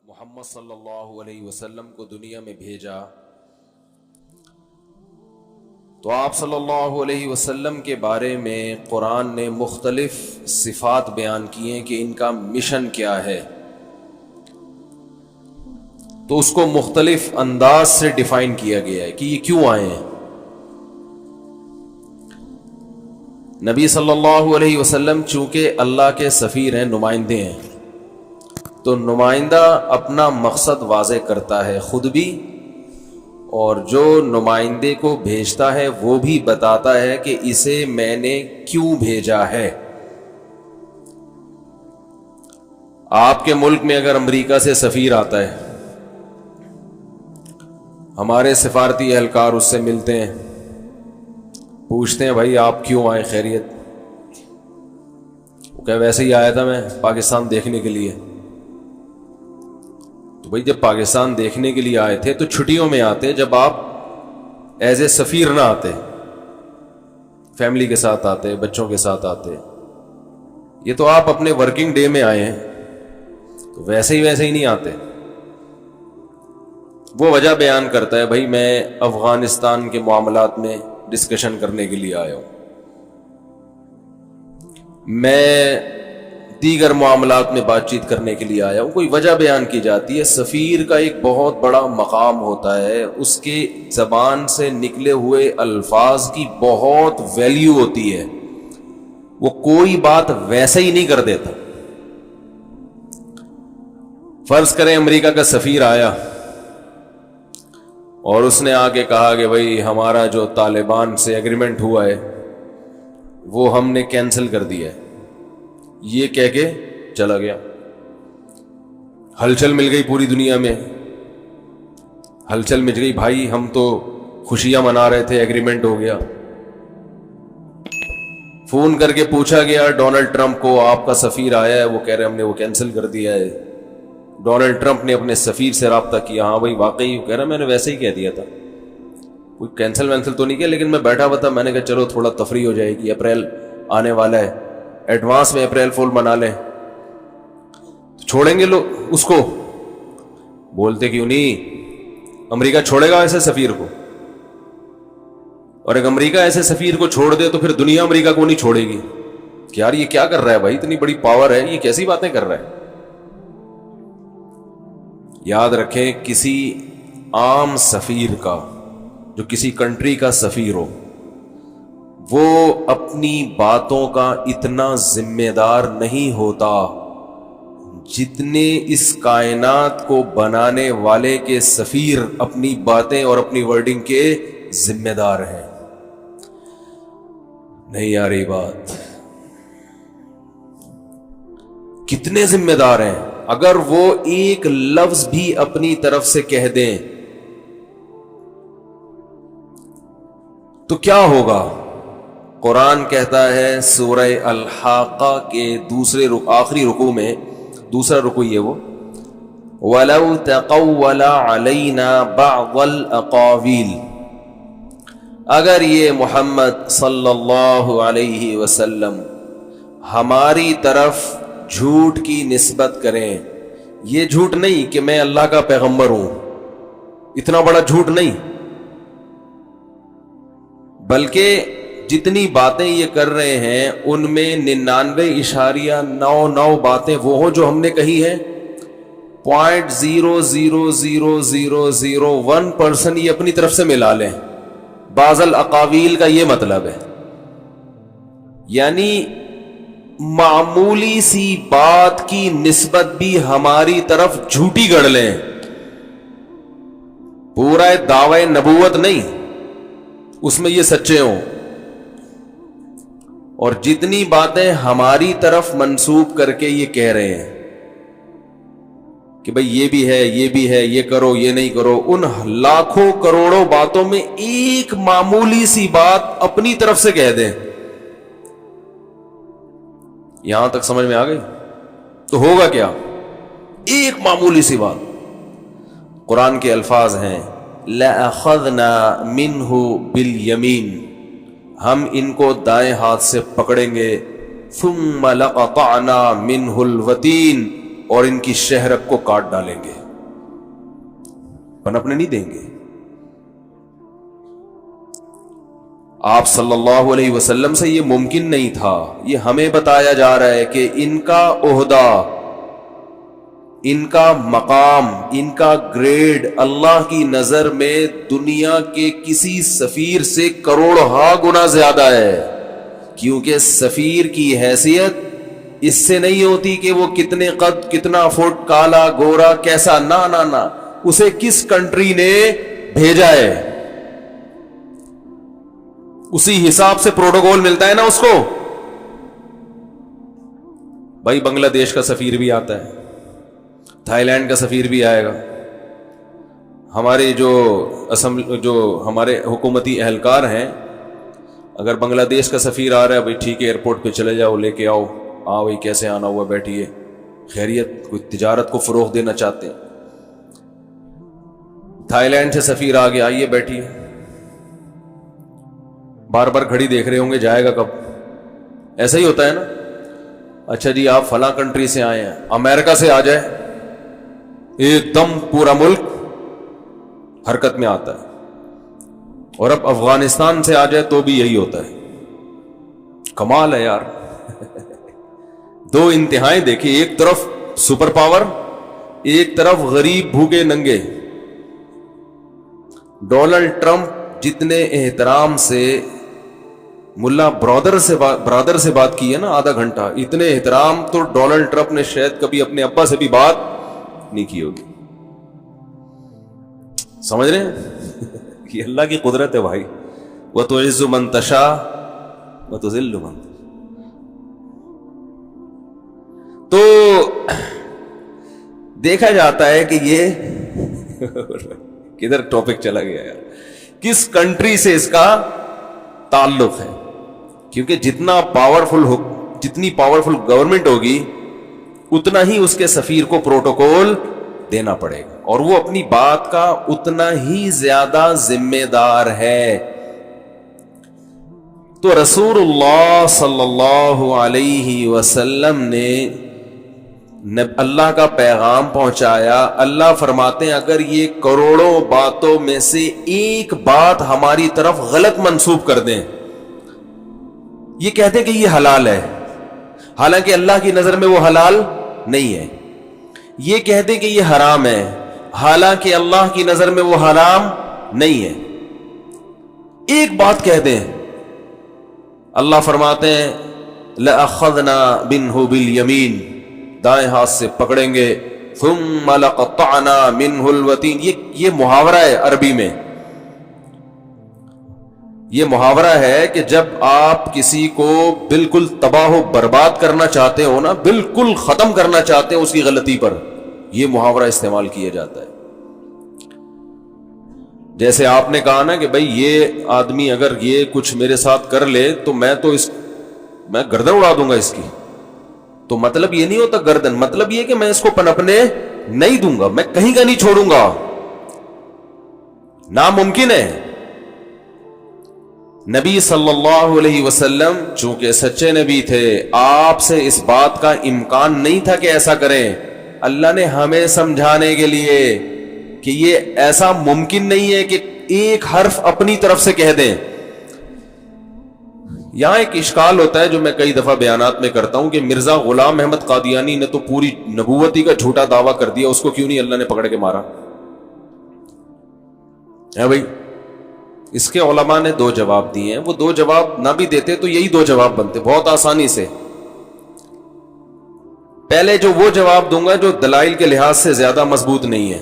محمد صلی اللہ علیہ وسلم کو دنیا میں بھیجا تو آپ صلی اللہ علیہ وسلم کے بارے میں قرآن نے مختلف صفات بیان کی ہیں کہ ان کا مشن کیا ہے، تو اس کو مختلف انداز سے ڈیفائن کیا گیا ہے کہ یہ کیوں آئے ہیں۔ نبی صلی اللہ علیہ وسلم چونکہ اللہ کے سفیر ہیں، نمائندے ہیں، تو نمائندہ اپنا مقصد واضح کرتا ہے خود بھی، اور جو نمائندے کو بھیجتا ہے وہ بھی بتاتا ہے کہ اسے میں نے کیوں بھیجا ہے۔ آپ کے ملک میں اگر امریکہ سے سفیر آتا ہے، ہمارے سفارتی اہلکار اس سے ملتے ہیں، پوچھتے ہیں بھائی آپ کیوں آئے، خیریت؟ وہ کہ ویسے ہی آیا تھا میں پاکستان دیکھنے کے لیے۔ تو بھائی جب پاکستان دیکھنے کے لیے آئے تھے تو چھٹیوں میں آتے، جب آپ ایز اے سفیر نہ آتے، فیملی کے ساتھ آتے، بچوں کے ساتھ آتے۔ یہ تو آپ اپنے ورکنگ ڈے میں آئے ہیں، تو ویسے ہی نہیں آتے۔ وہ وجہ بیان کرتا ہے، بھائی میں افغانستان کے معاملات میں ڈسکشن کرنے کے لیے آیا ہوں، میں دیگر معاملات میں بات چیت کرنے کے لیے آیا ہوں، کوئی وجہ بیان کی جاتی ہے۔ سفیر کا ایک بہت بڑا مقام ہوتا ہے، اس کے زبان سے نکلے ہوئے الفاظ کی بہت ویلیو ہوتی ہے، وہ کوئی بات ویسے ہی نہیں کر دیتا۔ فرض کریں امریکہ کا سفیر آیا اور اس نے آ کے کہا کہ بھائی ہمارا جو طالبان سے ایگریمنٹ ہوا ہے وہ ہم نے کینسل کر دیا ہے، یہ کہہ کے چلا گیا۔ ہلچل مل گئی پوری دنیا میں، ہلچل مچ گئی، بھائی ہم تو خوشیاں منا رہے تھے، ایگریمنٹ ہو گیا۔ فون کر کے پوچھا گیا ڈونلڈ ٹرمپ کو، آپ کا سفیر آیا ہے، وہ کہہ رہے ہم نے وہ کینسل کر دیا ہے۔ ڈونلڈ ٹرمپ نے اپنے سفیر سے رابطہ کیا، ہاں بھائی واقعی، وہ کہہ رہا میں نے ویسے ہی کہہ دیا تھا، کوئی کینسل وینسل تو نہیں کیا، لیکن میں بیٹھا ہوا تھا، میں نے کہا چلو تھوڑا تفریح ہو جائے گی، اپریل آنے والا ہے، ایڈوانس میں اپریل فول منا لیں، چھوڑیں گے لوگ اس کو؟ بولتے کیوں نہیں، امریکہ چھوڑے گا ایسے سفیر کو؟ اور اگر امریکہ ایسے سفیر کو چھوڑ دے تو پھر دنیا امریکہ کو نہیں چھوڑے گی کہ یار یہ کیا کر رہا ہے بھائی، اتنی بڑی پاور ہے، یہ کیسی باتیں کر رہا ہے۔ یاد رکھیں، کسی عام سفیر کا، جو کسی کنٹری کا سفیر ہو، وہ اپنی باتوں کا اتنا ذمہ دار نہیں ہوتا جتنے اس کائنات کو بنانے والے کے سفیر اپنی باتیں اور اپنی ورڈنگ کے ذمہ دار ہیں۔ نہیں آ رہی بات؟ کتنے ذمہ دار ہیں؟ اگر وہ ایک لفظ بھی اپنی طرف سے کہہ دیں تو کیا ہوگا؟ قرآن کہتا ہے سورہ الحاقہ کے آخری رکوع میں، دوسرا رکوع یہ وہ وَلَوْ تَقَوَّلَ عَلَيْنَا بَعْضَ الْأَقَاوِيلِ، اگر یہ محمد صلی اللہ علیہ وسلم ہماری طرف جھوٹ کی نسبت کریں، یہ جھوٹ نہیں کہ میں اللہ کا پیغمبر ہوں، اتنا بڑا جھوٹ نہیں، بلکہ جتنی باتیں یہ کر رہے ہیں ان میں 99.99 باتیں وہ ہوں جو ہم نے کہی ہیں، 0.00001% یہ اپنی طرف سے ملا لیں۔ بعض الاقاویل کا یہ مطلب ہے، یعنی معمولی سی بات کی نسبت بھی ہماری طرف جھوٹی گڑھ لیں، پورا دعوی نبوت نہیں، اس میں یہ سچے ہوں، اور جتنی باتیں ہماری طرف منسوب کر کے یہ کہہ رہے ہیں کہ بھئی یہ بھی ہے، یہ بھی ہے، یہ کرو، یہ نہیں کرو، ان لاکھوں کروڑوں باتوں میں ایک معمولی سی بات اپنی طرف سے کہہ دیں، یہاں تک سمجھ میں آ گئی؟ تو ہوگا کیا؟ ایک معمولی سی بات۔ قرآن کے الفاظ ہیں لَأَخَذْنَا مِنْهُ بِالْيَمِينِ، ہم ان کو دائیں ہاتھ سے پکڑیں گے، ثُمَّ لَقَطَعْنَا مِنْهُ الْوَتِينَ، اور ان کی شہرک کو کاٹ ڈالیں گے، پنپنے نہیں دیں گے۔ آپ صلی اللہ علیہ وسلم سے یہ ممکن نہیں تھا، یہ ہمیں بتایا جا رہا ہے کہ ان کا عہدہ، ان کا مقام، ان کا گریڈ اللہ کی نظر میں دنیا کے کسی سفیر سے کروڑہا گنا زیادہ ہے، کیونکہ سفیر کی حیثیت اس سے نہیں ہوتی کہ وہ کتنے قد، کتنا فٹ، کالا گورا کیسا، نہ نہ نہ، اسے کس کنٹری نے بھیجا ہے اسی حساب سے پروٹوکول ملتا ہے نا اس کو۔ بھائی بنگلہ دیش کا سفیر بھی آتا ہے، تھائی لینڈ کا سفیر بھی آئے گا، ہمارے جو ہمارے حکومتی اہلکار ہیں، اگر بنگلہ دیش کا سفیر آ رہا ہے، بھائی ٹھیک ہے ایئرپورٹ پہ چلے جاؤ، لے کے آؤ، ہاں بھائی کیسے آنا ہوا، بیٹھیے، خیریت، کوئی تجارت کو فروغ دینا چاہتے ہیں۔ تھائی لینڈ سے سفیر آ گیا، آئیے بیٹھیے، بار بار گھڑی دیکھ رہے ہوں گے جائے گا کب، ایسا ہی ہوتا ہے نا۔ اچھا جی آپ فلاں کنٹری سے آئے ہیں، امریکہ سے آ جائے، ایک دم پورا ملک حرکت میں آتا ہے، اور اب افغانستان سے آ جائے تو بھی یہی ہوتا ہے۔ کمال ہے یار، دو انتہائیں دیکھیں، ایک طرف سپر پاور، ایک طرف غریب بھوکے ننگے۔ ڈونلڈ ٹرمپ جتنے احترام سے ملا برادر سے بات کی ہے نا آدھا گھنٹہ، اتنے احترام تو ڈونلڈ ٹرمپ نے شاید کبھی اپنے ابا سے بھی بات نہیں کی ہوگی۔ سمجھ رہے ہیں کہ اللہ کی قدرت ہے بھائی، وَتُعِزُّ مَن تَشَاءُ وَتُذِلُّ مَن تَشَاءُ۔ تو دیکھا جاتا ہے کہ یہ کدھر ٹاپک چلا گیا یار، کس کنٹری سے اس کا تعلق ہے، کیونکہ جتنی پاورفل گورنمنٹ ہوگی اتنا ہی اس کے سفیر کو پروٹوکول دینا پڑے گا، اور وہ اپنی بات کا اتنا ہی زیادہ ذمہ دار ہے۔ تو رسول اللہ صلی اللہ علیہ وسلم نے اللہ کا پیغام پہنچایا۔ اللہ فرماتے ہیں اگر یہ کروڑوں باتوں میں سے ایک بات ہماری طرف غلط منسوب کر دیں، یہ کہتے کہ یہ حلال ہے، حالانکہ اللہ کی نظر میں وہ حلال نہیں ہے، یہ کہتے کہ یہ حرام ہے، حالانکہ اللہ کی نظر میں وہ حرام نہیں ہے، ایک بات کہہ دیں، اللہ فرماتے ہیں لَأَخَذْنَا مِنْهُ بِالْيَمِينِ، دائیں ہاتھ سے پکڑیں گے، ثُمَّ لَقَطَّعْنَا مِنْهُ الْوَتِينَ۔ یہ محاورہ ہے عربی میں، یہ محاورہ ہے کہ جب آپ کسی کو بالکل تباہ و برباد کرنا چاہتے ہو نا، بالکل ختم کرنا چاہتے ہیں اس کی غلطی پر، یہ محاورہ استعمال کیا جاتا ہے۔ جیسے آپ نے کہا نا کہ بھائی یہ آدمی اگر یہ کچھ میرے ساتھ کر لے تو میں گردن اڑا دوں گا اس کی، تو مطلب یہ نہیں ہوتا گردن، مطلب یہ کہ میں اس کو پنپنے نہیں دوں گا، میں کہیں کا نہیں چھوڑوں گا، ناممکن ہے۔ نبی صلی اللہ علیہ وسلم چونکہ سچے نبی تھے، آپ سے اس بات کا امکان نہیں تھا کہ ایسا کریں، اللہ نے ہمیں سمجھانے کے لیے کہ یہ ایسا ممکن نہیں ہے کہ ایک حرف اپنی طرف سے کہہ دیں۔ یہاں ایک اشکال ہوتا ہے جو میں کئی دفعہ بیانات میں کرتا ہوں کہ مرزا غلام احمد قادیانی نے تو پوری نبوتی کا جھوٹا دعویٰ کر دیا، اس کو کیوں نہیں اللہ نے پکڑ کے مارا ہے بھائی؟ اس کے علماء نے دو جواب دیے ہیں، وہ دو جواب نہ بھی دیتے تو یہی دو جواب بنتے بہت آسانی سے۔ پہلے جو وہ جواب دوں گا جو دلائل کے لحاظ سے زیادہ مضبوط نہیں ہے،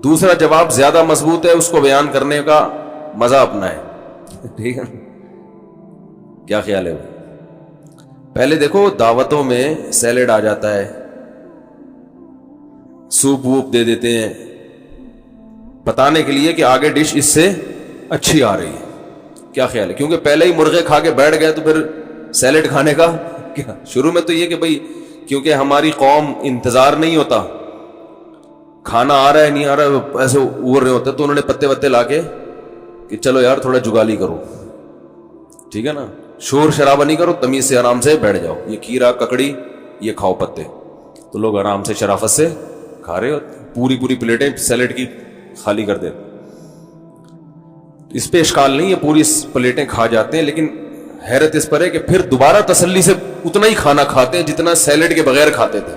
دوسرا جواب زیادہ مضبوط ہے، اس کو بیان کرنے کا مزہ اپنا ہے، ٹھیک ہے؟ کیا خیال ہے بھائی؟ پہلے دیکھو دعوتوں میں سیلڈ آ جاتا ہے، سوپ ووپ دے دیتے ہیں بتانے کے لیے کہ آگے ڈش اس سے اچھی آ رہی ہے، کیا خیال ہے؟ کیونکہ پہلے ہی مرغے کھا کے بیٹھ گئے تو پھر سیلڈ کھانے کا کیا؟ شروع میں تو یہ کہ بھائی کیونکہ ہماری قوم انتظار نہیں ہوتا، کھانا آ رہا ہے نہیں آ رہا ہے ایسے اڑ رہے ہوتے, تو انہوں نے پتے وتے لا کے کہ چلو یار تھوڑا جگالی کرو, ٹھیک ہے نا, شور شرابہ نہیں کرو, تمیز سے آرام سے بیٹھ جاؤ, یہ کھیرا ککڑی یہ کھاؤ پتے. تو لوگ آرام سے شرافت سے کھا رہے, پوری پوری پلیٹیں سیلیڈ کی خالی کر دیتے. اس پہ اشکال نہیں ہے, پوری پلیٹیں کھا جاتے ہیں, لیکن حیرت اس پر ہے کہ پھر دوبارہ تسلی سے اتنا ہی کھانا کھاتے ہیں جتنا سیلیڈ کے بغیر کھاتے تھے.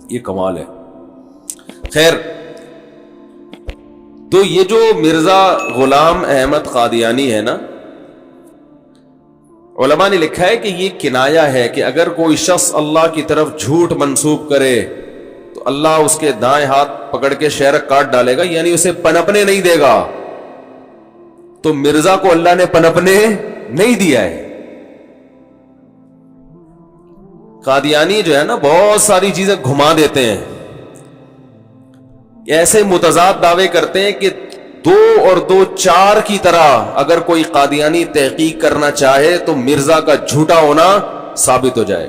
یہ کمال ہے. خیر, تو یہ جو مرزا غلام احمد قادیانی ہے نا, علماء نے لکھا ہے کہ یہ کنایا ہے کہ اگر کوئی شخص اللہ کی طرف جھوٹ منسوب کرے تو اللہ اس کے دائیں ہاتھ پکڑ کے شہرک کاٹ ڈالے گا, یعنی اسے پنپنے نہیں دے گا. تو مرزا کو اللہ نے پنپنے نہیں دیا ہے. قادیانی جو ہے نا بہت ساری چیزیں گھما دیتے ہیں, ایسے متضاد دعوے کرتے ہیں کہ 2 اور 2 4 کی طرح اگر کوئی قادیانی تحقیق کرنا چاہے تو مرزا کا جھوٹا ہونا ثابت ہو جائے.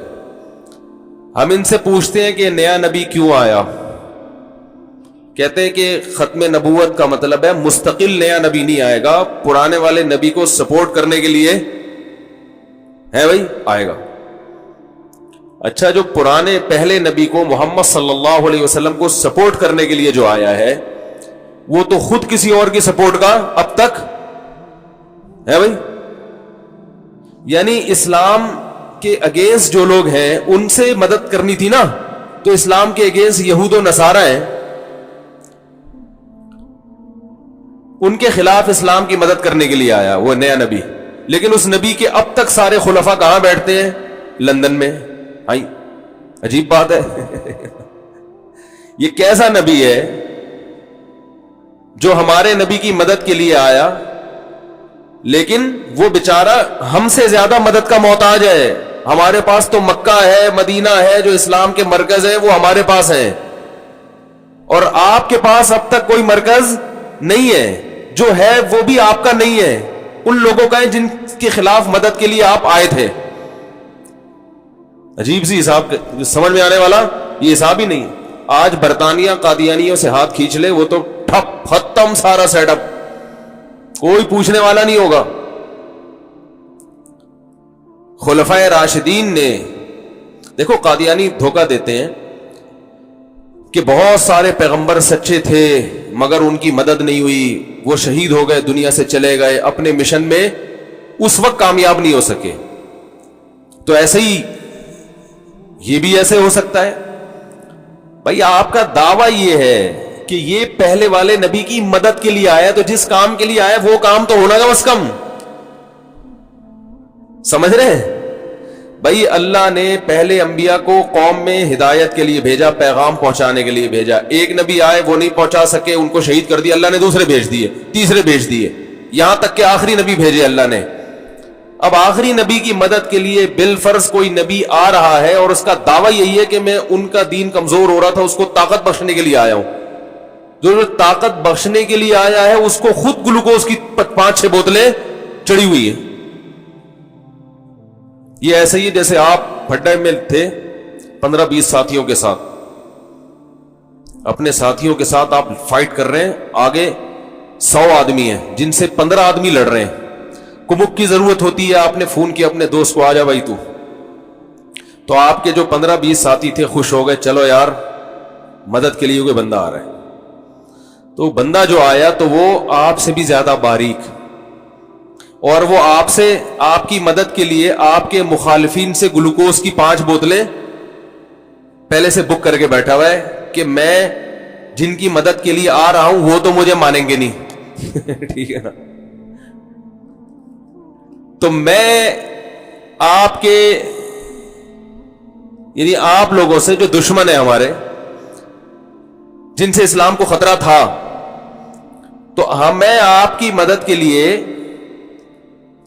ہم ان سے پوچھتے ہیں کہ نیا نبی کیوں آیا؟ کہتے ہیں کہ ختم نبوت کا مطلب ہے مستقل نیا نبی نہیں آئے گا, پرانے والے نبی کو سپورٹ کرنے کے لیے ہے بھائی آئے گا. اچھا, جو پرانے پہلے نبی کو محمد صلی اللہ علیہ وسلم کو سپورٹ کرنے کے لیے جو آیا ہے وہ تو خود کسی اور کی سپورٹ کا اب تک ہے بھائی. یعنی اسلام کے اگینسٹ جو لوگ ہیں ان سے مدد کرنی تھی نا, تو اسلام کے اگینسٹ یہود و نصارہ ہیں, ان کے خلاف اسلام کی مدد کرنے کے لیے آیا وہ نیا نبی. لیکن اس نبی کے اب تک سارے خلفاء کہاں بیٹھتے ہیں؟ لندن میں. آئی عجیب بات ہے. یہ کیسا نبی ہے جو ہمارے نبی کی مدد کے لیے آیا, لیکن وہ بیچارہ ہم سے زیادہ مدد کا محتاج ہے. ہمارے پاس تو مکہ ہے, مدینہ ہے, جو اسلام کے مرکز ہے وہ ہمارے پاس ہیں, اور آپ کے پاس اب تک کوئی مرکز نہیں ہے. جو ہے وہ بھی آپ کا نہیں ہے, ان لوگوں کا ہے جن کے خلاف مدد کے لیے آپ آئے تھے. عجیب سی حساب, سمجھ میں آنے والا یہ حساب ہی نہیں. آج برطانیہ قادیانیوں سے ہاتھ کھینچ لے وہ تو ٹھپ ختم سارا سیٹ اپ, کوئی پوچھنے والا نہیں ہوگا. خلفائے راشدین نے دیکھو, قادیانی دھوکہ دیتے ہیں کہ بہت سارے پیغمبر سچے تھے مگر ان کی مدد نہیں ہوئی, وہ شہید ہو گئے, دنیا سے چلے گئے, اپنے مشن میں اس وقت کامیاب نہیں ہو سکے. تو ایسے ہی یہ بھی ایسے ہو سکتا ہے. بھائی آپ کا دعویٰ یہ ہے کہ یہ پہلے والے نبی کی مدد کے لیے آیا, تو جس کام کے لیے آیا وہ کام تو ہونا کم از کم. سمجھ رہے ہیں بھائی, اللہ نے پہلے انبیاء کو قوم میں ہدایت کے لیے بھیجا, پیغام پہنچانے کے لیے بھیجا. ایک نبی آئے وہ نہیں پہنچا سکے, ان کو شہید کر دیا, اللہ نے دوسرے بھیج دیے, تیسرے بھیج دیے, یہاں تک کہ آخری نبی بھیجے اللہ نے. اب آخری نبی کی مدد کے لیے بالفرض کوئی نبی آ رہا ہے اور اس کا دعویٰ یہی ہے کہ میں ان کا دین کمزور ہو رہا تھا, اس کو طاقت بخشنے کے لیے آیا ہوں. جو طاقت بخشنے کے لیے آیا ہے اس کو خود گلوکوز کی 5-6 بوتلیں چڑھی ہوئی ہیں. یہ ایسے ہی جیسے آپ پھڈے میں تھے 15-20 ساتھیوں کے ساتھ, اپنے ساتھیوں کے ساتھ آپ فائٹ کر رہے ہیں, آگے 100 آدمی ہیں جن سے 15 آدمی لڑ رہے ہیں. کمک کی ضرورت ہوتی ہے, آپ نے فون کیا اپنے دوست کو, آ جا بھائی تو آپ کے جو 15-20 ساتھی تھے خوش ہو گئے, چلو یار مدد کے لیے کوئی بندہ آ رہا ہے. تو بندہ جو آیا تو وہ آپ سے بھی زیادہ باریک, اور وہ آپ کی مدد کے لیے آپ کے مخالفین سے گلوکوز کی 5 بوتلیں پہلے سے بک کر کے بیٹھا ہوا ہے کہ میں جن کی مدد کے لیے آ رہا ہوں وہ تو مجھے مانیں گے نہیں. ٹھیک ہے نا. تو میں آپ کے یعنی آپ لوگوں سے جو دشمن ہیں ہمارے, جن سے اسلام کو خطرہ تھا, تو میں آپ کی مدد کے لیے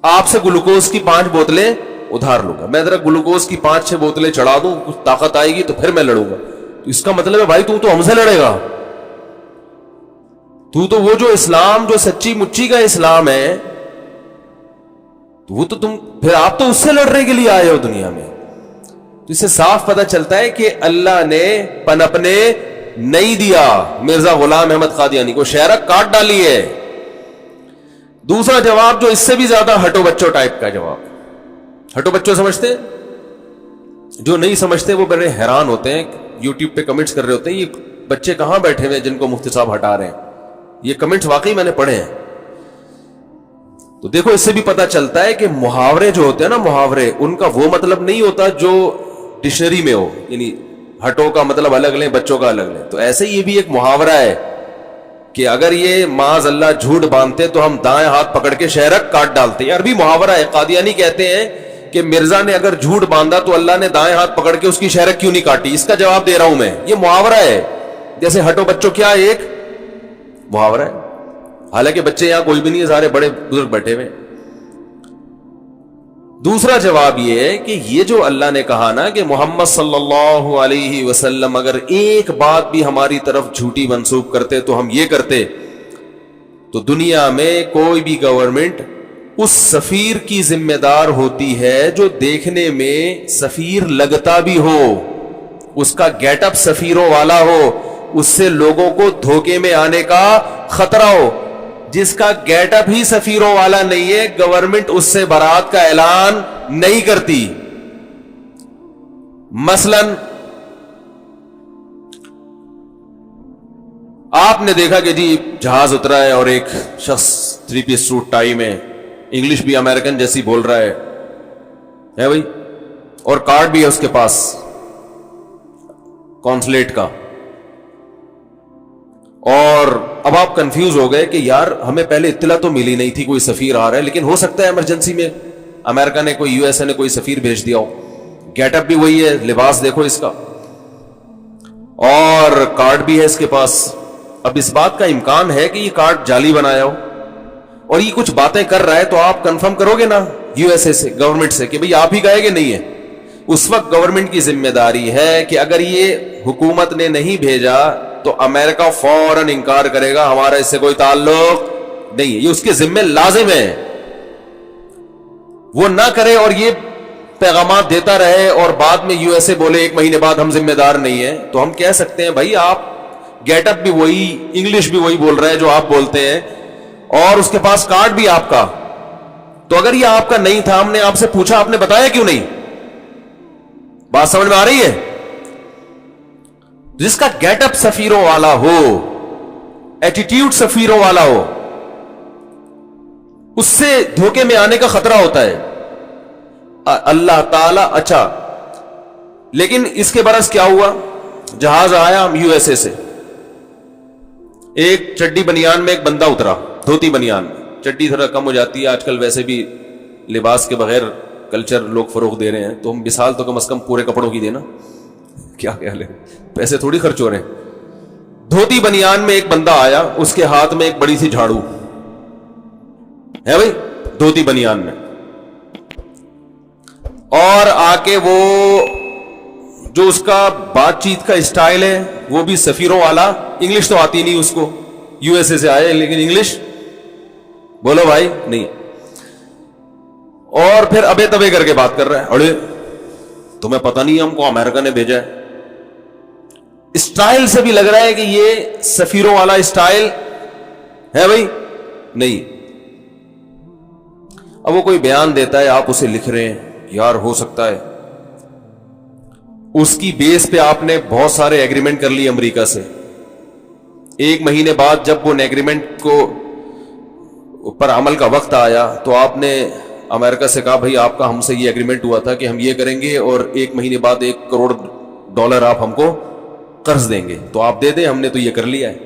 آپ سے گلوکوز کی 5 بوتلیں ادھار لوں گا. میں ذرا گلوکوز کی 5-6 بوتلیں چڑھا دوں, کچھ طاقت آئے گی تو پھر میں لڑوں گا. تو اس کا مطلب ہے بھائی تو ہم سے لڑے گا, تو وہ جو اسلام جو سچی مچی کا اسلام ہے وہ تو پھر آپ تو اس سے لڑنے کے لیے آئے ہو دنیا میں. تو اس سے صاف پتہ چلتا ہے کہ اللہ نے پنپنے نہیں دیا مرزا غلام احمد قادیانی کو, شہرک کاٹ ڈالی ہے. دوسرا جواب جو اس سے بھی زیادہ ہٹو بچوں ٹائپ کا جواب. ہٹو بچوں سمجھتے ہیں؟ جو نہیں سمجھتے وہ بڑے حیران ہوتے ہیں, یوٹیوب پہ کمنٹس کر رہے ہوتے ہیں یہ بچے کہاں بیٹھے ہوئے جن کو مفتی صاحب ہٹا رہے ہیں. یہ کمنٹس واقعی میں نے پڑھے ہیں. تو دیکھو اس سے بھی پتا چلتا ہے کہ محاورے جو ہوتے ہیں نا, محاورے ان کا وہ مطلب نہیں ہوتا جو ڈکشنری میں ہو, یعنی ہٹو کا مطلب الگ لیں بچوں کا الگ لیں. تو ایسے یہ بھی ایک محاورہ ہے کہ اگر یہ معاذ اللہ جھوٹ باندھتے تو ہم دائیں ہاتھ پکڑ کے شہرک کاٹ ڈالتے. یہ عربی محاورہ ہے. قادیانی کہتے ہیں کہ مرزا نے اگر جھوٹ باندھا تو اللہ نے دائیں ہاتھ پکڑ کے اس کی شہرک کیوں نہیں کاٹی. اس کا جواب دے رہا ہوں میں. یہ محاورہ ہے. جیسے ہٹو بچوں کیا ایک محاورہ ہے, حالانکہ بچے یہاں کوئی بھی نہیں ہے, سارے بڑے بزرگ بیٹھے ہوئے. دوسرا جواب یہ ہے کہ یہ جو اللہ نے کہا نا کہ محمد صلی اللہ علیہ وسلم اگر ایک بات بھی ہماری طرف جھوٹی منسوب کرتے تو ہم یہ کرتے, تو دنیا میں کوئی بھی گورنمنٹ اس سفیر کی ذمہ دار ہوتی ہے جو دیکھنے میں سفیر لگتا بھی ہو, اس کا گیٹ اپ سفیروں والا ہو, اس سے لوگوں کو دھوکے میں آنے کا خطرہ ہو. جس کا گیٹ اپ ہی سفیروں والا نہیں ہے گورنمنٹ اس سے برات کا اعلان نہیں کرتی. مثلا آپ نے دیکھا کہ جی جہاز اترا ہے اور ایک شخص 3 پیس سوٹ ٹائی میں, انگلش بھی امریکن جیسی بول رہا ہے بھائی, اور کارڈ بھی ہے اس کے پاس کونسلیٹ کا. اور اب آپ کنفیوز ہو گئے کہ یار ہمیں پہلے اطلاع تو ملی نہیں تھی کوئی سفیر آ رہا ہے, لیکن ہو سکتا ہے ایمرجنسی میں امریکہ نے کوئی USA نے کوئی سفیر بھیج دیا ہو. گیٹ اپ بھی وہی ہے, لباس دیکھو اس کا, اور کارڈ بھی ہے اس کے پاس. اب اس بات کا امکان ہے کہ یہ کارڈ جعلی بنایا ہو اور یہ کچھ باتیں کر رہا ہے, تو آپ کنفرم کرو گے نا USA سے, گورنمنٹ سے, کہ بھئی آپ ہی گئے کہ نہیں ہے. اس وقت گورنمنٹ کی ذمہ داری ہے کہ اگر یہ حکومت نے نہیں بھیجا تو امریکہ فوراً انکار کرے گا, ہمارا اس سے کوئی تعلق نہیں ہے. یہ اس کے ذمہ لازم ہے. وہ نہ کرے اور یہ پیغامات دیتا رہے اور بعد میں USA بولے 1 مہینے بعد ہم ذمہ دار نہیں ہیں, تو ہم کہہ سکتے ہیں بھائی آپ گیٹ اپ بھی وہی, انگلش بھی وہی بول رہے ہیں جو آپ بولتے ہیں, اور اس کے پاس کارڈ بھی آپ کا. تو اگر یہ آپ کا نہیں تھا, ہم نے آپ سے پوچھا, آپ نے بتایا کیوں نہیں؟ بات سمجھ میں آ رہی ہے؟ جس کا گیٹ اپ سفیروں والا ہو, ایٹیٹیوڈ سفیروں والا ہو, اس سے دھوکے میں آنے کا خطرہ ہوتا ہے. اللہ تعالی. اچھا لیکن اس کے برعکس کیا ہوا, جہاز آیا ہم USA سے, ایک چڈی بنیان میں ایک بندہ اترا, دھوتی بنیان میں. چڈی تھوڑا کم ہو جاتی ہے آج کل, ویسے بھی لباس کے بغیر کلچر لوگ فروغ دے رہے ہیں, تو ہم مثال تو کم از کم پورے کپڑوں کی دینا. کیا خیال ہے, پیسے تھوڑی خرچ ہو رہے ہیں. دھوتی بنیان میں ایک بندہ آیا, اس کے ہاتھ میں ایک بڑی سی جھاڑو ہے بھائی, دھوتی بنیان میں, اور آ کے وہ جو اس کا بات چیت کا اسٹائل ہے وہ بھی سفیروں والا. انگلش تو آتی نہیں اس کو, USA سے آئے لیکن انگلش بولو بھائی نہیں. اور پھر ابے تبے کر کے بات کر رہا ہے, اڑے تمہیں پتہ نہیں ہم کو امریکہ نے بھیجا ہے. اسٹائل سے بھی لگ رہا ہے کہ یہ سفیروں والا اسٹائل ہے بھائی نہیں. اب وہ کوئی بیان دیتا ہے, آپ اسے لکھ رہے ہیں, یار ہو سکتا ہے اس کی بیس پہ آپ نے بہت سارے ایگریمنٹ کر لی امریکہ سے. 1 مہینے بعد جب وہ ایگریمنٹ کو پر عمل کا وقت آیا تو آپ نے امریکہ سے کہا بھائی آپ کا ہم سے یہ ایگریمنٹ ہوا تھا کہ ہم یہ کریں گے, اور 1 مہینے بعد $1 کروڑ آپ ہم کو قرض دیں گے, تو آپ دے دیں, ہم نے تو یہ کر لیا ہے.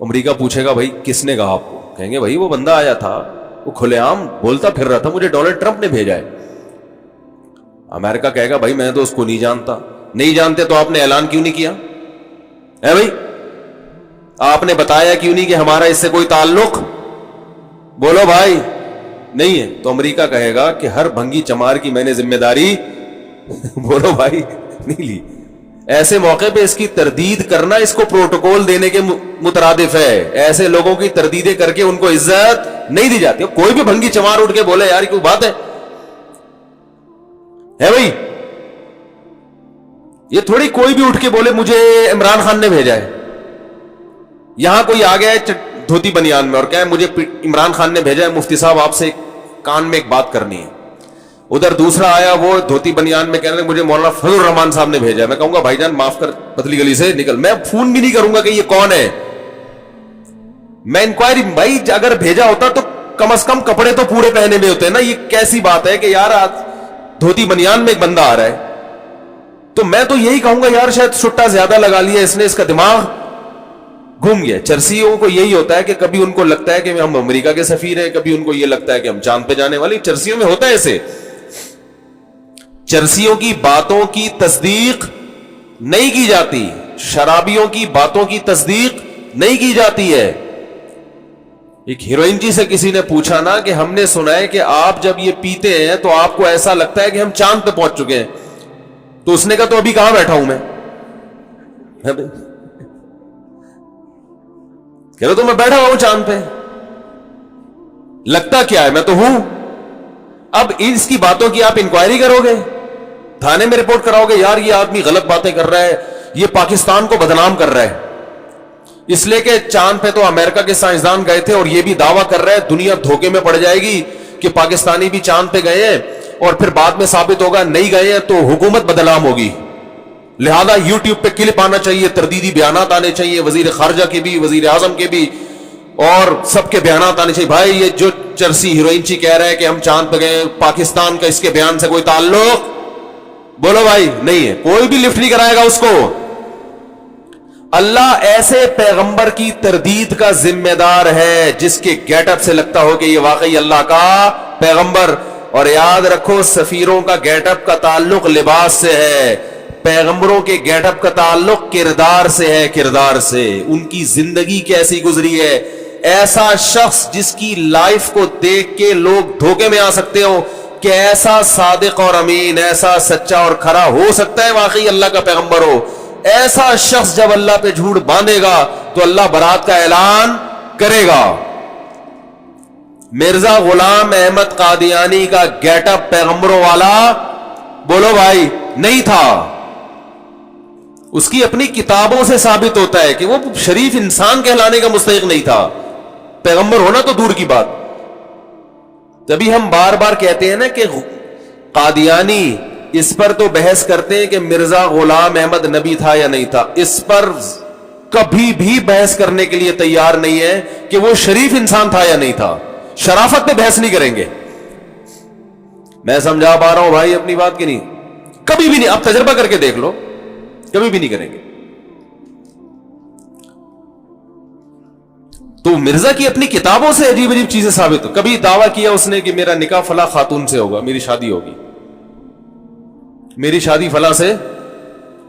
امریکہ پوچھے گا بھائی کس نے کہا آپ کو؟ کہیں گے بھائی وہ بندہ آیا تھا, وہ کھلے عام بولتا پھر رہا تھا, مجھے ڈونلڈ ٹرمپ نے بھیجا ہے. امریکہ کہے گا بھائی میں تو اس کو نہیں جانتا. نہیں جانتے تو آپ نے اعلان کیوں نہیں کیا ہے بھائی؟ آپ نے بتایا کیوں نہیں کہ ہمارا اس سے کوئی تعلق بولو بھائی نہیں ہے. تو امریکہ کہے گا کہ ہر بھنگی چمار کی میں نے ذمہ داری بولو بھائی نہیں لی. ایسے موقع پہ اس کی تردید کرنا اس کو پروٹوکول دینے کے مترادف ہے. ایسے لوگوں کی تردیدیں کر کے ان کو عزت نہیں دی جاتی. کوئی بھی بھنگی چمار اٹھ کے بولے یار کوئی بات ہے بھائی, یہ تھوڑی کوئی بھی اٹھ کے بولے مجھے عمران خان نے بھیجا ہے. یہاں کوئی آ گیا ہے دھوتی بنیان میں اور کہے مجھے عمران خان نے بھیجا ہے مفتی صاحب آپ سے کان میں ایک بات کرنی ہے. ادھر دوسرا آیا وہ دھوتی بنیان میں کہنے مجھے مولانا فضل الرحمان صاحب نے بھیجا ہے. میں کہوں گا بھائی جان معاف کر پتلی گلی سے نکل. میں فون بھی نہیں کروں گا کہ یہ کون ہے. میں انکوائری بھائی اگر بھیجا ہوتا تو کم از کم کپڑے تو پورے پہنے میں ہوتے ہیں نا. یہ کیسی بات ہے کہ یار دھوتی بنیان میں ایک بندہ آ رہا ہے. تو میں تو یہی کہوں گا یار شاید سٹا زیادہ لگا لیا اس نے, اس کا دماغ گھوم گیا. چرسیوں کو یہی ہوتا ہے کہ کبھی ان کو لگتا ہے کہ ہم امریکہ کے سفیر ہیں, کبھی ان کو یہ لگتا ہے کہ ہم چاند پہ جانے والی. چرسیوں میں ہوتا ہے ایسے. چرسیوں کی باتوں کی تصدیق نہیں کی جاتی, شرابیوں کی باتوں کی تصدیق نہیں کی جاتی ہے. ایک ہیروئن جی سے کسی نے پوچھا نا کہ ہم نے سنا ہے کہ آپ جب یہ پیتے ہیں تو آپ کو ایسا لگتا ہے کہ ہم چاند پہ پہنچ چکے ہیں. تو اس نے کہا تو ابھی کہاں بیٹھا ہوں میں. کہہ رہا تو میں بیٹھا ہوا ہوں چاند پہ, لگتا کیا ہے میں تو ہوں. اب اس کی باتوں کی آپ انکوائری کرو گے, تھانے میں رپورٹ کراؤ گے یار یہ آدمی غلط باتیں کر رہا ہے, یہ پاکستان کو بدنام کر رہا ہے. اس لیے کہ چاند پہ تو امریکہ کے سائنسدان گئے تھے اور یہ بھی دعویٰ کر رہے ہیں, دنیا دھوکے میں پڑ جائے گی کہ پاکستانی بھی چاند پہ گئے ہیں اور پھر بعد میں ثابت ہوگا نہیں گئے ہیں تو حکومت بدنام ہوگی. لہذا یوٹیوب پہ کلپ آنا چاہیے, تردیدی بیانات آنے چاہیے, وزیر خارجہ کے بھی, وزیر اعظم کے بھی, اور سب کے بیانات آنے چاہیے. بھائی یہ جو چرسی ہیروئن چی کہہ رہا ہے کہ ہم چاند پہ گئے, پاکستان کا اس کے بیان سے کوئی تعلق بولو بھائی نہیں ہے. کوئی بھی لفٹ نہیں کرائے گا اس کو. اللہ ایسے پیغمبر کی تردید کا ذمہ دار ہے جس کے گیٹ اپ سے لگتا ہو کہ یہ واقعی اللہ کا پیغمبر. اور یاد رکھو سفیروں کا گیٹ اپ کا تعلق لباس سے ہے, پیغمبروں کے گیٹ اپ کا تعلق کردار سے ہے, کردار سے. ان کی زندگی کیسی گزری ہے. ایسا شخص جس کی لائف کو دیکھ کے لوگ دھوکے میں آ سکتے ہو کہ ایسا صادق اور امین, ایسا سچا اور کھرا ہو سکتا ہے واقعی اللہ کا پیغمبر ہو. ایسا شخص جب اللہ پہ جھوٹ باندھے گا تو اللہ برات کا اعلان کرے گا. مرزا غلام احمد قادیانی کا گیٹ اپ پیغمبروں والا بولو بھائی نہیں تھا. اس کی اپنی کتابوں سے ثابت ہوتا ہے کہ وہ شریف انسان کہلانے کا مستحق نہیں تھا. پیغمبر ہونا تو دور کی بات. تبھی ہم بار بار کہتے ہیں نا کہ قادیانی, اس پر تو بحث کرتے ہیں کہ مرزا غلام احمد نبی تھا یا نہیں تھا. اس پر کبھی بھی بحث کرنے کے لیے تیار نہیں ہے کہ وہ شریف انسان تھا یا نہیں تھا. شرافت پہ بحث نہیں کریں گے. میں سمجھا پا رہا ہوں بھائی اپنی بات کی نہیں, کبھی بھی نہیں. آپ تجربہ کر کے دیکھ لو, کبھی بھی نہیں کریں گے. تو مرزا کی اپنی کتابوں سے عجیب عجیب چیزیں ثابت ہو. کبھی دعویٰ کیا اس نے کہ میرا نکاح فلاں خاتون سے ہوگا, میری شادی ہوگی, میری شادی فلاں سے,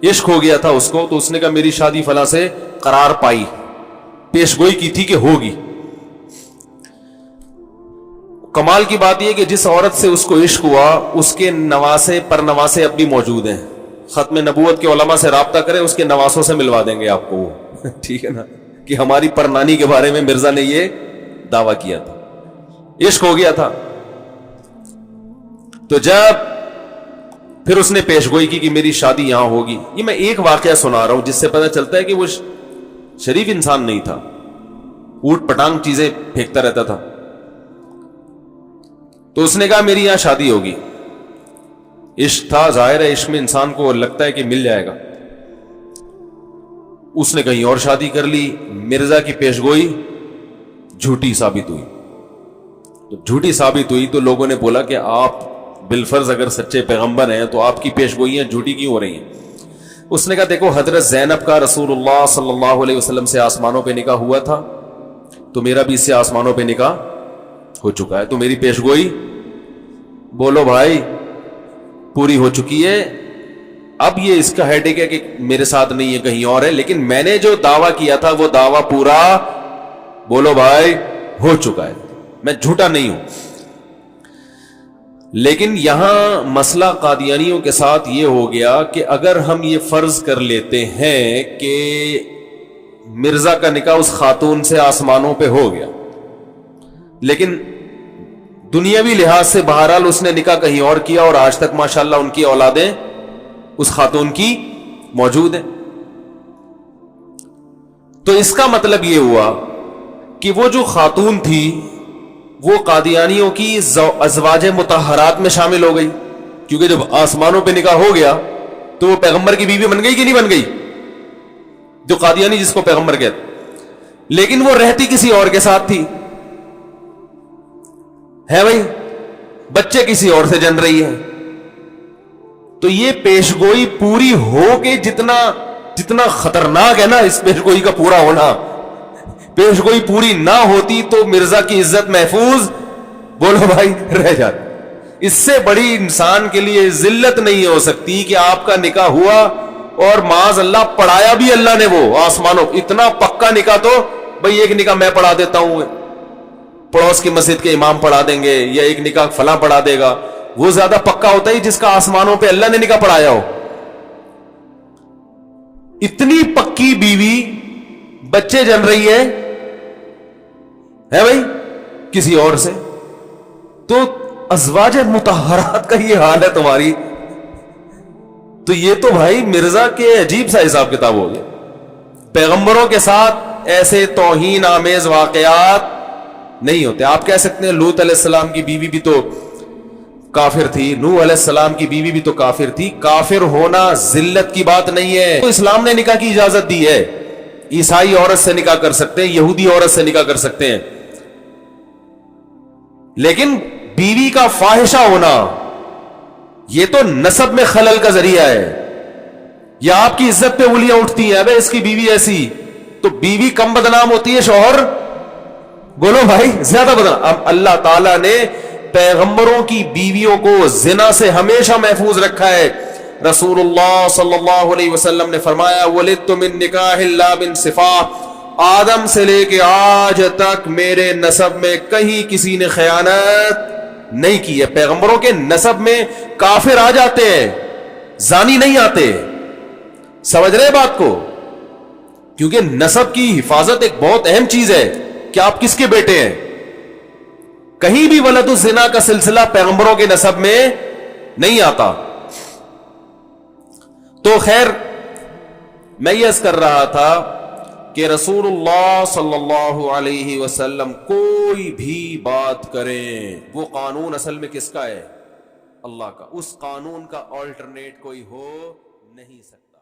عشق ہو گیا تھا اس کو تو اس نے کہا میری شادی فلاں سے قرار پائی, پیش گوئی کی تھی کہ ہوگی. کمال کی بات یہ کہ جس عورت سے اس کو عشق ہوا اس کے نواسے پر نواسے اب بھی موجود ہیں. ختم نبوت کے علماء سے رابطہ کریں, اس کے نواسوں سے ملوا دیں گے آپ کو وہ. ٹھیک ہے نا, کہ ہماری پرنانی کے بارے میں مرزا نے یہ دعویٰ کیا تھا, عشق ہو گیا تھا. تو جب پھر اس نے پیش گوئی کی کہ میری شادی یہاں ہوگی. یہ میں ایک واقعہ سنا رہا ہوں جس سے پتہ چلتا ہے کہ وہ شریف انسان نہیں تھا, اوٹ پٹانگ چیزیں پھینکتا رہتا تھا. تو اس نے کہا میری یہاں شادی ہوگی. عشق تھا, ظاہر ہے عشق میں انسان کو لگتا ہے کہ مل جائے گا. اس نے کہیں اور شادی کر لی. مرزا کی پیش گوئی جھوٹی ثابت ہوئی. جب جھوٹی ثابت ہوئی تو لوگوں نے بولا کہ آپ بالفرض اگر سچے پیغمبر ہیں تو آپ کی پیش گوئیاں جھوٹی کیوں ہو رہی ہیں. اس نے کہا دیکھو حضرت زینب کا رسول اللہ صلی اللہ علیہ وسلم سے آسمانوں پہ نکاح ہوا تھا, تو میرا بھی اس سے آسمانوں پہ نکاح ہو چکا ہے, تو میری پیش گوئی بولو بھائی پوری ہو چکی ہے. اب یہ اس کا ہیڈ ہے کہ میرے ساتھ نہیں ہے, کہیں اور ہے, لیکن میں نے جو دعویٰ کیا تھا وہ دعویٰ پورا بولو بھائی ہو چکا ہے, میں جھوٹا نہیں ہوں. لیکن یہاں مسئلہ قادیانیوں کے ساتھ یہ ہو گیا کہ اگر ہم یہ فرض کر لیتے ہیں کہ مرزا کا نکاح اس خاتون سے آسمانوں پہ ہو گیا, لیکن دنیاوی لحاظ سے بہرحال اس نے نکاح کہیں اور کیا اور آج تک ماشاءاللہ ان کی اولادیں اس خاتون کی موجود ہیں. تو اس کا مطلب یہ ہوا کہ وہ جو خاتون تھی وہ قادیانیوں کی ازواج مطہرات میں شامل ہو گئی, کیونکہ جب آسمانوں پہ نکاح ہو گیا تو وہ پیغمبر کی بیوی بن گئی کہ نہیں بن گئی, جو قادیانی جس کو پیغمبر کہتے. لیکن وہ رہتی کسی اور کے ساتھ تھی, ہے بھائی, بچے کسی اور سے جن رہی ہے. تو یہ پیشگوئی پوری ہو کے جتنا خطرناک ہے نا اس پیشگوئی کا پورا ہونا, پیشگوئی پوری نہ ہوتی تو مرزا کی عزت محفوظ, بولو بھائی, رہ جاتی. اس سے بڑی انسان کے لیے ذلت نہیں ہو سکتی کہ آپ کا نکاح ہوا اور معاذ اللہ پڑھایا بھی اللہ نے وہ آسمانوں, اتنا پکا نکاح تو بھائی ایک نکاح میں پڑھا دیتا ہوں, پڑوس کی مسجد کے امام پڑھا دیں گے, یا ایک نکاح فلاں پڑھا دے گا, وہ زیادہ پکا ہوتا ہے جس کا آسمانوں پہ اللہ نے نکاح پڑھایا ہو. اتنی پکی بیوی بچے جن رہی ہے بھائی کسی اور سے, تو ازواج مطہرات کا یہ حال ہے تمہاری, تو یہ تو بھائی مرزا کے عجیب سا حساب کتاب ہو گیا. پیغمبروں کے ساتھ ایسے توہین آمیز واقعات نہیں ہوتے. آپ کہہ سکتے ہیں لوط علیہ السلام کی بیوی بھی تو کافر تھی, نوح علیہ السلام کی بیوی بھی تو کافر تھی. کافر ہونا ذلت کی بات نہیں ہے. تو اسلام نے نکاح کی اجازت دی ہے, عیسائی عورت سے نکاح کر سکتے ہیں, یہودی عورت سے نکاح کر سکتے ہیں, لیکن بیوی کا فاحشہ ہونا یہ تو نسب میں خلل کا ذریعہ ہے. یا آپ کی عزت پہ انگلیاں اٹھتی ہیں, ابے اس کی بیوی ایسی, تو بیوی کم بدنام ہوتی ہے, شوہر بولو بھائی زیادہ بدنام. اب اللہ تعالیٰ نے پیغمبروں کی بیویوں کو زنا سے ہمیشہ محفوظ رکھا ہے. رسول اللہ صلی اللہ علیہ وسلم نے فرمایا ولدت من نکاح لا من صفاء, آدم سے لے کے آج تک میرے نسب میں کہیں کسی نے خیانت نہیں کی ہے. پیغمبروں کے نسب میں کافر آ جاتے ہیں, زانی نہیں آتے. سمجھ رہے بات کو, کیونکہ نسب کی حفاظت ایک بہت اہم چیز ہے کہ آپ کس کے بیٹے ہیں. کہیں بھی ولد الزنا کا سلسلہ پیغمبروں کے نسب میں نہیں آتا. تو خیر میں یہ عرض کر رہا تھا کہ رسول اللہ صلی اللہ علیہ وسلم کوئی بھی بات کریں, وہ قانون اصل میں کس کا ہے؟ اللہ کا. اس قانون کا آلٹرنیٹ کوئی ہو نہیں سکتا.